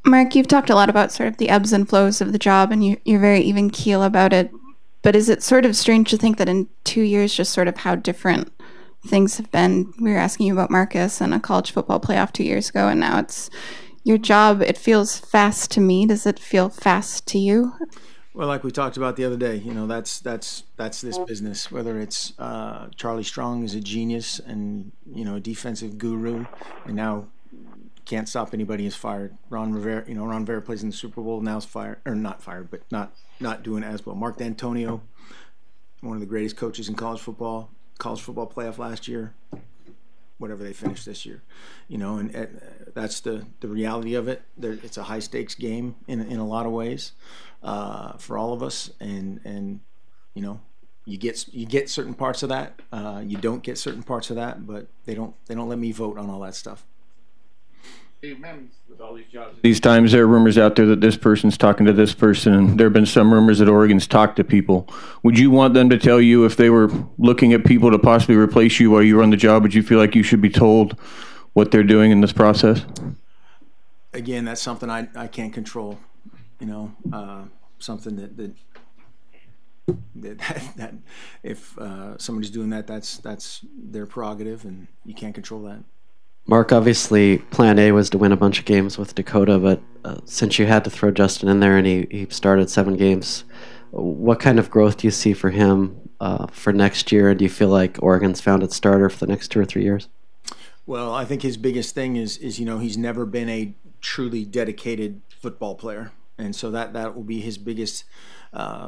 Mark, you've talked a lot about sort of the ebbs and flows of the job, and you're very even keel about it. But is it sort of strange to think that in 2 years, just sort of how different things have been? We were asking you about Marcus and a college football playoff 2 years ago, and now it's your job. It feels fast to me. Does it feel fast to you? Well, like we talked about the other day, that's this business. Whether it's Charlie Strong is a genius and a defensive guru, and now can't stop anybody is fired. Ron Rivera, Ron Rivera plays in the Super Bowl, now is fired, or not fired, but not doing as well. Mark D'Antonio, one of the greatest coaches in college football playoff last year, whatever they finished this year, and that's the reality of it. It's a high stakes game in a lot of ways for all of us, and you get certain parts of that, you don't get certain parts of that, but they don't let me vote on all that stuff. With all these jobs, these times there are rumors out there that this person's talking to this person, and there have been some rumors that Oregon's talked to people. Would you want them to tell you if they were looking at people to possibly replace you while you were on the job? Would you feel like you should be told what they're doing in this process? Again, that's something I can't control. Something that if somebody's doing that, that's their prerogative, and you can't control that. Mark, obviously, plan A was to win a bunch of games with Dakota, but since you had to throw Justin in there and he started 7 games, what kind of growth do you see for him for next year? And do you feel like Oregon's found its starter for the next 2 or 3 years? Well, I think his biggest thing is he's never been a truly dedicated football player, and so that will be his biggest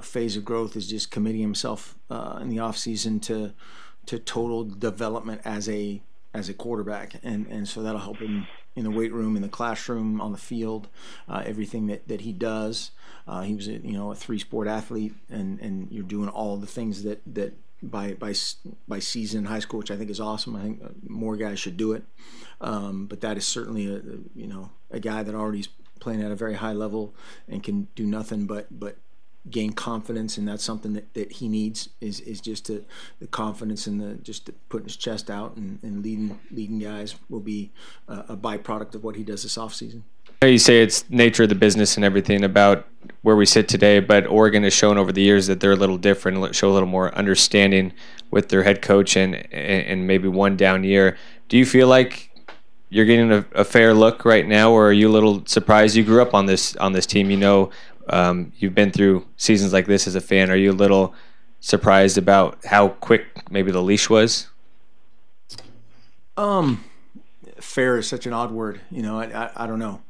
phase of growth, is just committing himself in the off season to total development as a quarterback, and so that'll help him in the weight room, in the classroom, on the field, everything that he does. He was a 3-sport athlete, and you're doing all the things that by season in high school, which I think is awesome. I think more guys should do it, but that is certainly a guy that already is playing at a very high level and can do nothing but gain confidence, and that's something that he needs is just the confidence and just putting his chest out and leading guys will be a byproduct of what he does this offseason. You say it's nature of the business and everything about where we sit today, but Oregon has shown over the years that they're a little different, show a little more understanding with their head coach and maybe one down year. Do you feel like you're getting a fair look right now, or are you a little surprised? You grew up on this team, you've been through seasons like this as a fan. Are you a little surprised about how quick maybe the leash was? Fair is such an odd word. I don't know.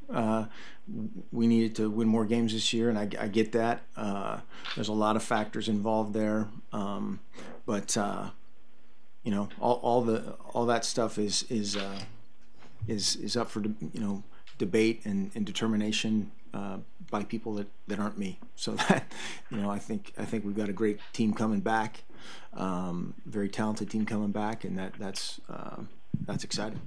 We needed to win more games this year, and I get that. There's a lot of factors involved there, but all that stuff is up for debate and determination by people that aren't me. So that I think we've got a great team coming back, very talented team coming back, and that's exciting.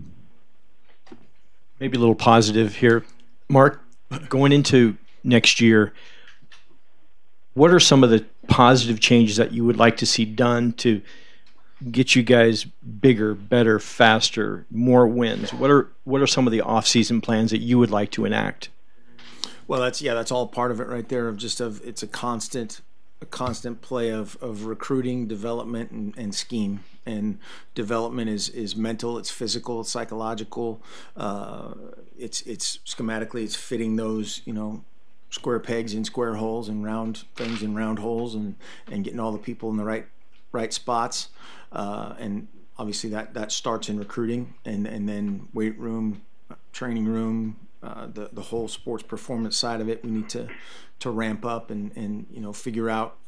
Maybe a little positive here, Mark. Going into next year, what are some of the positive changes that you would like to see done to get you guys bigger, better, faster, more wins? What are some of the off-season plans that you would like to enact? Well, that's all part of it right there. It's a constant play of recruiting, development, and scheme. And development is mental, it's physical, it's psychological. It's schematically, it's fitting those square pegs in square holes and round things in round holes, and getting all the people in the right spots. And obviously that starts in recruiting, and then weight room, training room. The whole sports performance side of it, we need to ramp up and figure out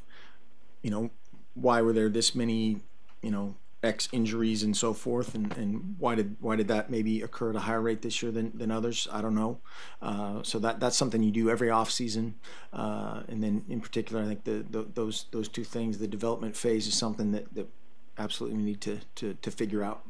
why were there this many X injuries and so forth, and why did that maybe occur at a higher rate this year than others? I don't know. So that's something you do every off season, and then in particular, I think those two things, the development phase is something that absolutely we need to figure out.